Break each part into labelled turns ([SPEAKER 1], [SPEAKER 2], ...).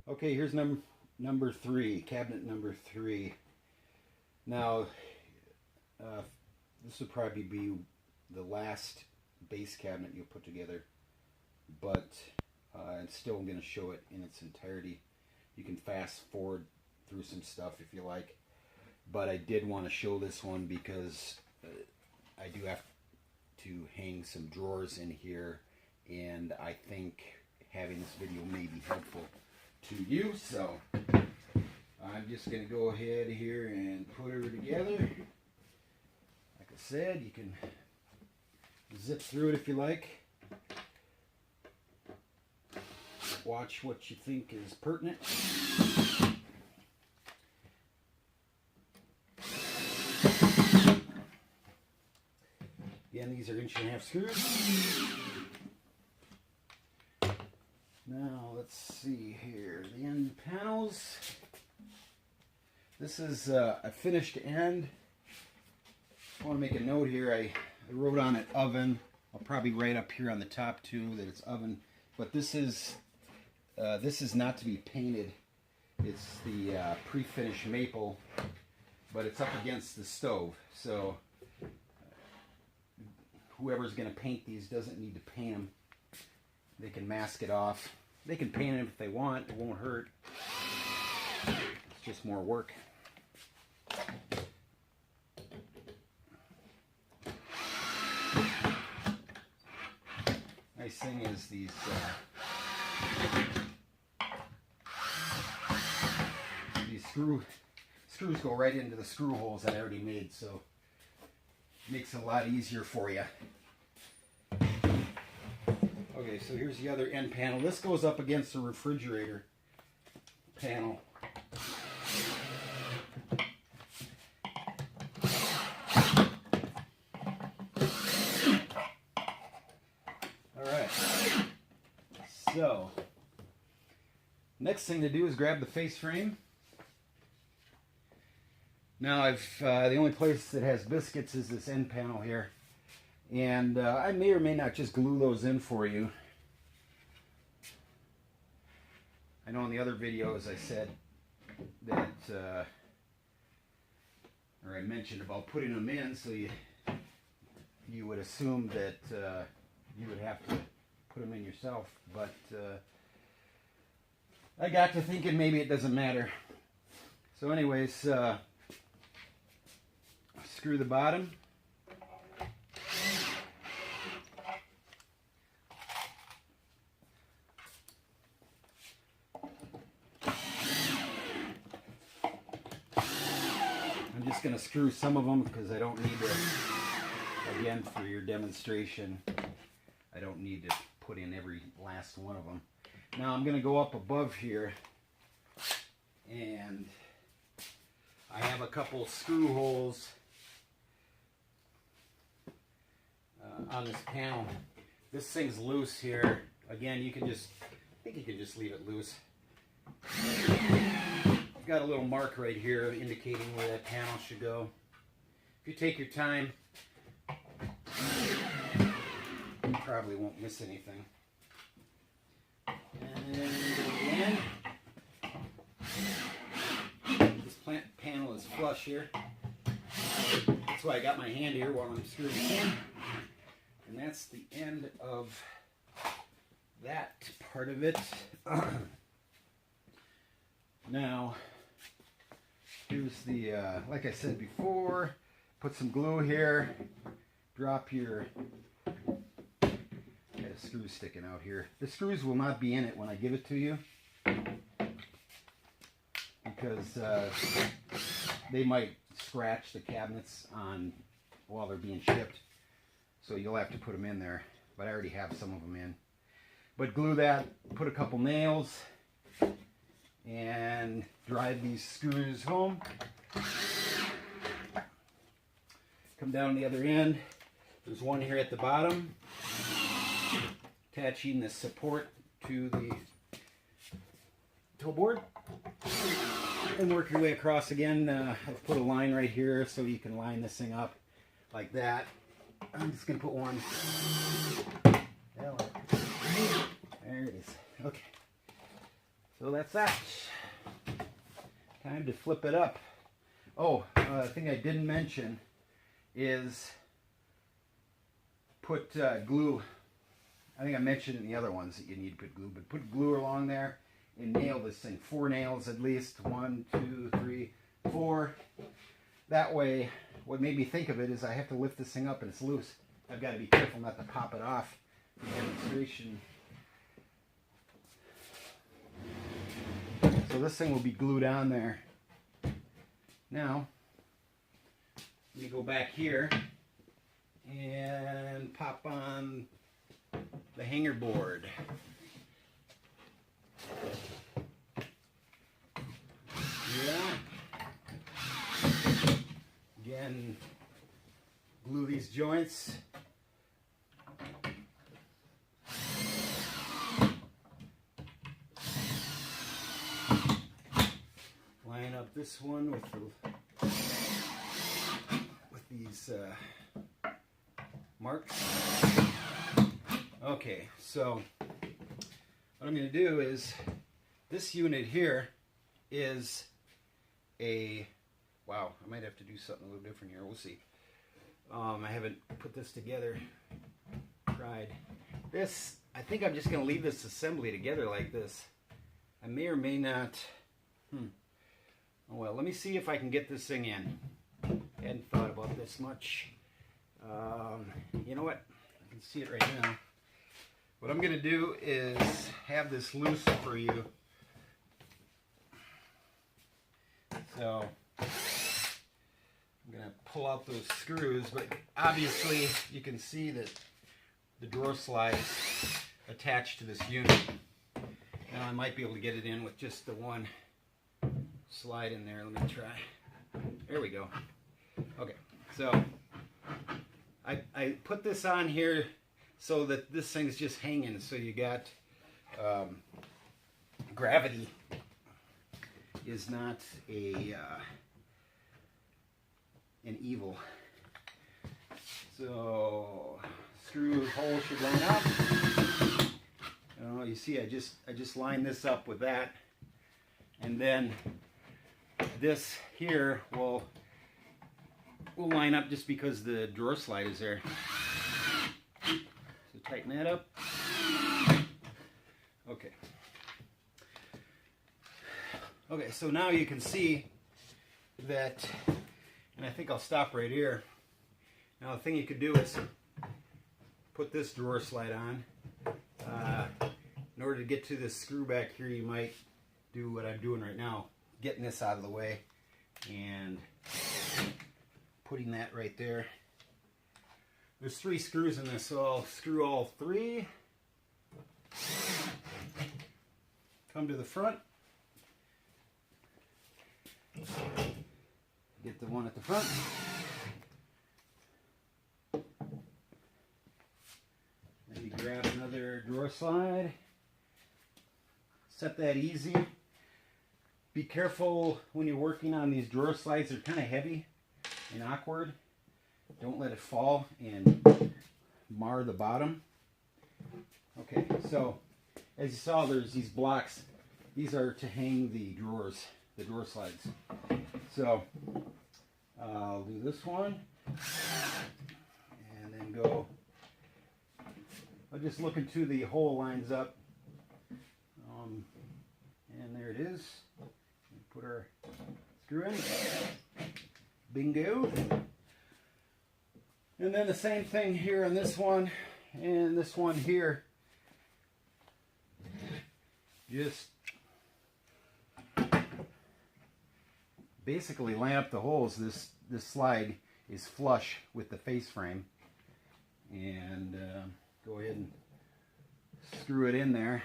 [SPEAKER 1] Okay, here's number three, cabinet number three. Now, this would probably be the last base cabinet you'll put together, but I'm still going to show it in its entirety. You can fast forward through some stuff if you like, but I did want to show this one because I do have to hang some drawers in here, and I think having this video may be helpful to you. So I'm just going to go ahead here and put her together. Like I said, you can zip through it if you like. Watch what you think is pertinent. Again, these are 1.5" screws. Now let's see here, the end panels. This is a finished end. I want to make a note here. I wrote on it oven. I'll probably write up here on the top too that it's oven. But this is not to be painted. It's the pre-finished maple, but it's up against the stove. So whoever's going to paint these doesn't need to paint them. They can mask it off. They can paint it if they want. It won't hurt. It's just more work. Nice thing is these screws go right into the screw holes that I already made, so it makes it a lot easier for you. Okay, so here's the other end panel. This goes up against the refrigerator panel. Alright, so next thing to do is grab the face frame. Now the only place that has biscuits is this end panel here. And I may or may not just glue those in for you. I know in the other videos I said that, or I mentioned about putting them in, so you would assume that you would have to put them in yourself. But I got to thinking maybe it doesn't matter. So anyways, screw the bottom. I'm just going to screw some of them because I don't need to, again, for your demonstration, I don't need to put in every last one of them. Now I'm going to go up above here, and I have a couple screw holes on this panel. This thing's loose here. Again, you can just, I think you can just leave it loose. Got a little mark right here indicating where that panel should go. If you take your time, you probably won't miss anything. And then again, this panel is flush here. That's why I got my hand here while I'm screwing it in. And that's the end of that part of it. Now, here's the, like I said before, put some glue here, drop your, I got a screw sticking out here. The screws will not be in it when I give it to you, because they might scratch the cabinets on while they're being shipped. So you'll have to put them in there, but I already have some of them in. But glue that, put a couple nails, and drive these screws home. Come down the other end. There's one here at the bottom, attaching the support to the toe board. And work your way across again. I've put a line right here so you can line this thing up like that. I'm just going to put one. There it is. Okay. So So that's that. Time to flip it up. Oh, a thing I didn't mention is put glue. I think I mentioned in the other ones that you need to put glue, but put glue along there and nail this thing. 4 nails at least. 1, 2, 3, 4. That way, what made me think of it is I have to lift this thing up and it's loose. I've got to be careful not to pop it off for demonstration. So this thing will be glued on there. Now, let me go back here and pop on the hanger board. Yeah. Again, glue these joints. Line up this one with these marks. Okay, so what I'm going to do is, this unit here is a, wow, I might have to do something a little different here. We'll see. I haven't put this together. Tried. This, I think I'm just going to leave this assembly together like this. I may or may not. Oh well, let me see if I can get this thing in. Hadn't thought about this much. You know what? I can see it right now. What I'm going to do is have this loose for you. So I'm going to pull out those screws, but obviously you can see that the drawer slide is attached to this unit. Now I might be able to get it in with just the one slide in there. Let me try. There we go. Okay, so I put this on here so that this thing's just hanging, so you got gravity is not an evil. So screw hole should line up. You see, I just lined this up with that, and then this here will line up just because the drawer slide is there. So tighten that up. Okay. Okay, so now you can see that, and I think I'll stop right here. Now the thing you could do is put this drawer slide on. In order to get to this screw back here, you might do what I'm doing right now, getting this out of the way and putting that right there. There's 3 screws in this, so I'll screw all 3. Come to the front. Get the one at the front. Maybe grab another drawer slide. Set that easy. Be careful when you're working on these drawer slides. They're kind of heavy and awkward. Don't let it fall and mar the bottom. Okay, so as you saw, there's these blocks. These are to hang the drawer slides. So I'll do this one and then go. I'll just look until the hole lines up. And there it is. Put our screw in. Bingo. And then the same thing here on this one and this one here. Just basically line up the holes. This slide is flush with the face frame. And go ahead and screw it in there.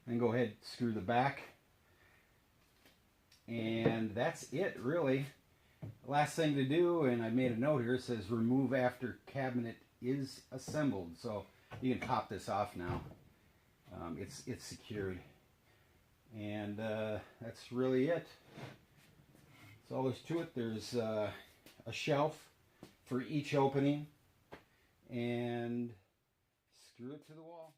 [SPEAKER 1] Then go ahead and screw the back. And that's it, really. Last thing to do, and I made a note here, it says remove after cabinet is assembled. So you can pop this off now. It's secured. And that's really it. That's all there's to it. There's a shelf for each opening. And screw it to the wall.